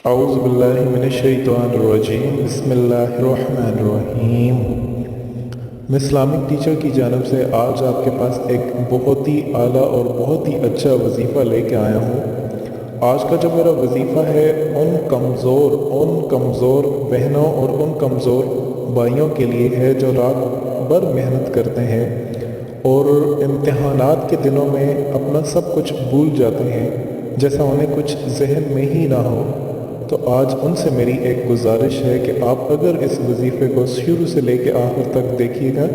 اعوذ باللہ من الشیطان الرجیم بسم اللہ الرحمن الرحیم۔ میں اسلامک ٹیچر کی جانب سے آج آپ کے پاس ایک بہت ہی اعلیٰ اور بہت ہی اچھا وظیفہ لے کے آیا ہوں۔ آج کا جو میرا وظیفہ ہے ان کمزور بہنوں اور ان کمزور بھائیوں کے لیے ہے جو رات بھر محنت کرتے ہیں اور امتحانات کے دنوں میں اپنا سب کچھ بھول جاتے ہیں، جیسا انہیں کچھ ذہن میں ہی نہ ہو۔ تو آج ان سے میری ایک گزارش ہے کہ آپ اگر اس وظیفے کو شروع سے لے کے آخر تک دیکھیے گا،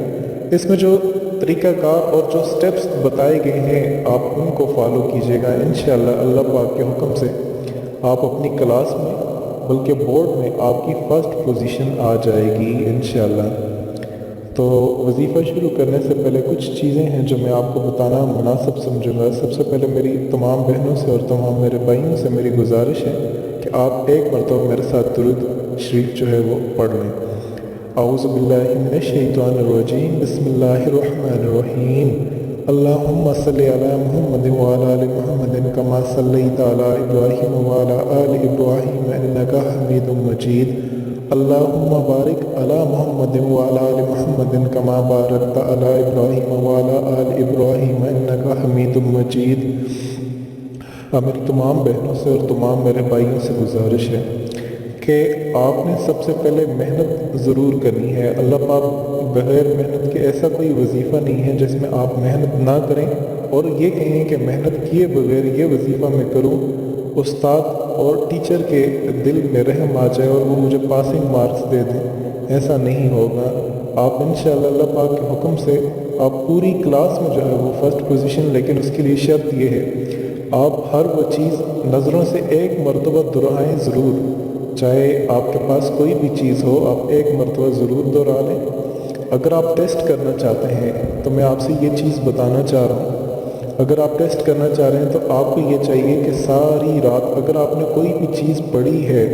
اس میں جو طریقہ کار اور جو سٹیپس بتائے گئے ہیں آپ ان کو فالو کیجیے گا، انشاءاللہ اللہ پاک کے حکم سے آپ اپنی کلاس میں بلکہ بورڈ میں آپ کی فرسٹ پوزیشن آ جائے گی انشاءاللہ۔ تو وظیفہ شروع کرنے سے پہلے کچھ چیزیں ہیں جو میں آپ کو بتانا مناسب سمجھوں گا۔ سب سے پہلے میری تمام بہنوں سے اور تمام میرے بھائیوں سے میری گزارش ہے کہ آپ ایک مرتبہ میرے ساتھ درود شریف جو ہے وہ پڑھ لیں۔ اعوذ باللہ من الشیطان الرجیم بسم اللہ الرحمن الرحیم۔ اللہم صلی علی محمد وعلی آل محمد کما صلیت علی ابراہیم وعلی آل ابراہیم انک حمید مجید۔ اللہم بارک علی محمد وعلی آل محمد کما بارکت علی ابراہیم وعلی آل ابراہیم انک حمید مجید۔ میری تمام بہنوں سے اور تمام میرے بھائیوں سے گزارش ہے کہ آپ نے سب سے پہلے محنت ضرور کرنی ہے۔ اللہ پاک بغیر محنت کے ایسا کوئی وظیفہ نہیں ہے جس میں آپ محنت نہ کریں اور یہ کہیں کہ محنت کیے بغیر یہ وظیفہ میں کروں، استاد اور ٹیچر کے دل میں رحم آ جائے اور وہ مجھے پاسنگ مارکس دے دیں، ایسا نہیں ہوگا۔ آپ انشاءاللہ اللہ پاک کے حکم سے آپ پوری کلاس میں جو ہے وہ فرسٹ پوزیشن، لیکن اس کے لیے شرط یہ ہے آپ ہر وہ چیز نظروں سے ایک مرتبہ دہرائیں ضرور، چاہے آپ کے پاس کوئی بھی چیز ہو آپ ایک مرتبہ ضرور دہرا لیں۔ اگر آپ ٹیسٹ کرنا چاہتے ہیں تو میں آپ سے یہ چیز بتانا چاہ رہا ہوں، اگر آپ ٹیسٹ کرنا چاہ رہے ہیں تو آپ کو یہ چاہیے کہ ساری رات اگر آپ نے کوئی بھی چیز پڑھی ہے،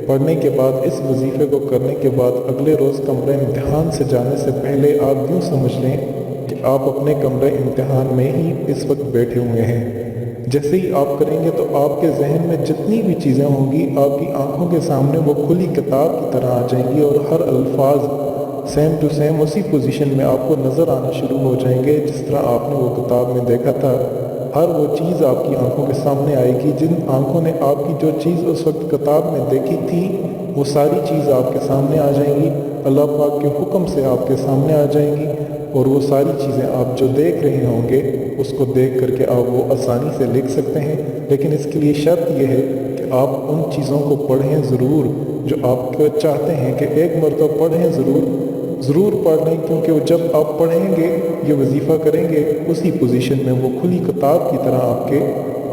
پڑھنے کے بعد اس وظیفے کو کرنے کے بعد اگلے روز کمرے امتحان سے جانے سے پہلے آپ یوں سمجھ لیں کہ آپ اپنے کمرے امتحان میں ہی اس وقت بیٹھے ہوئے ہیں۔ جیسے ہی آپ کریں گے تو آپ کے ذہن میں جتنی بھی چیزیں ہوں گی آپ کی آنکھوں کے سامنے وہ کھلی کتاب کی طرح آ جائیں گی اور ہر الفاظ سیم ٹو سیم اسی پوزیشن میں آپ کو نظر آنا شروع ہو جائیں گے جس طرح آپ نے وہ کتاب میں دیکھا تھا۔ ہر وہ چیز آپ کی آنکھوں کے سامنے آئے گی، جن آنکھوں نے آپ کی جو چیز اس وقت کتاب میں دیکھی تھی وہ ساری چیز آپ کے سامنے آ جائیں گی، اللہ پاک کے حکم سے آپ کے سامنے آ جائیں گی، اور وہ ساری چیزیں آپ جو دیکھ رہے ہوں گے اس کو دیکھ کر کے آپ وہ آسانی سے لکھ سکتے ہیں۔ لیکن اس کے لیے شرط یہ ہے کہ آپ ان چیزوں کو پڑھیں ضرور جو آپ چاہتے ہیں کہ ایک مرتبہ پڑھیں، ضرور پڑھ لیں، کیونکہ جب آپ پڑھیں گے یہ وظیفہ کریں گے اسی پوزیشن میں وہ کھلی کتاب کی طرح آپ کے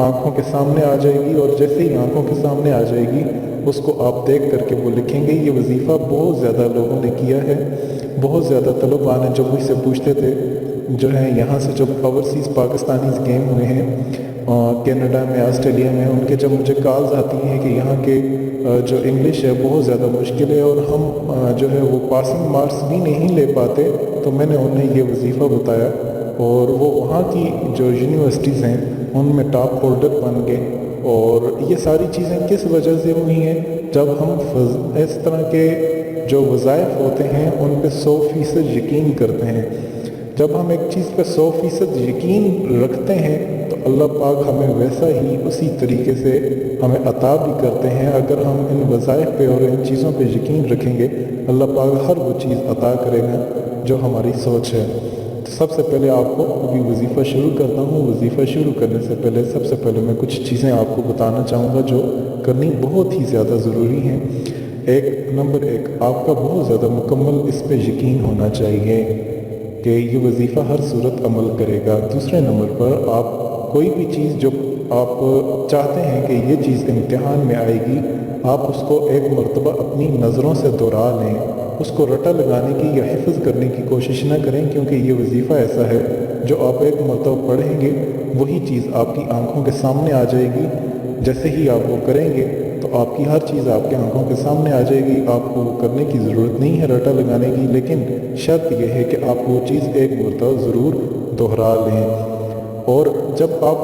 آنکھوں کے سامنے آ جائے گی، اور جیسے ہی آنکھوں کے سامنے آ جائے گی اس کو آپ دیکھ کر کے وہ لکھیں گے۔ یہ وظیفہ بہت زیادہ لوگوں نے کیا ہے، بہت زیادہ طلباء نے جو مجھ سے پوچھتے تھے، جو ہیں یہاں سے جب اوورسیز پاکستانیز گیم ہوئے ہیں کینیڈا میں، آسٹریلیا میں، ان کے جب مجھے کالز آتی ہیں کہ یہاں کے جو انگلش ہے بہت زیادہ مشکل ہے اور ہم جو ہے وہ پاسنگ مارکس بھی نہیں لے پاتے، تو میں نے انہیں یہ وظیفہ بتایا اور وہ وہاں کی جو یونیورسٹیز ہیں ان میں ٹاپ ہولڈر بن گئے۔ اور یہ ساری چیزیں کس وجہ سے ہوئی ہیں؟ جب ہم اس طرح کے جو وظائف ہوتے ہیں ان پہ 100% یقین کرتے ہیں، جب ہم ایک چیز پہ 100% یقین رکھتے ہیں تو اللہ پاک ہمیں ویسا ہی اسی طریقے سے ہمیں عطا بھی کرتے ہیں۔ اگر ہم ان وظائف پہ اور ان چیزوں پہ یقین رکھیں گے اللہ پاک ہر وہ چیز عطا کرے گا جو ہماری سوچ ہے۔ تو سب سے پہلے آپ کو ابھی وظیفہ شروع کرتا ہوں۔ وظیفہ شروع کرنے سے پہلے سب سے پہلے میں کچھ چیزیں آپ کو بتانا چاہوں گا جو کرنی بہت ہی زیادہ ضروری ہیں۔ نمبر ایک، آپ کا بہت زیادہ مکمل اس پہ یقین ہونا چاہیے کہ یہ وظیفہ ہر صورت عمل کرے گا۔ دوسرے نمبر پر آپ کوئی بھی چیز جو آپ چاہتے ہیں کہ یہ چیز امتحان میں آئے گی، آپ اس کو ایک مرتبہ اپنی نظروں سے دہرا لیں، اس کو رٹا لگانے کی یا حفظ کرنے کی کوشش نہ کریں، کیونکہ یہ وظیفہ ایسا ہے جو آپ ایک مرتبہ پڑھیں گے وہی چیز آپ کی آنکھوں کے سامنے آ جائے گی۔ جیسے ہی آپ وہ کریں گے تو آپ کی ہر چیز آپ کے آنکھوں کے سامنے آ جائے گی، آپ کو وہ کرنے کی ضرورت نہیں ہے رٹا لگانے کی، لیکن شرط یہ ہے کہ آپ وہ چیز ایک مرتبہ ضرور دہرا لیں۔ اور جب آپ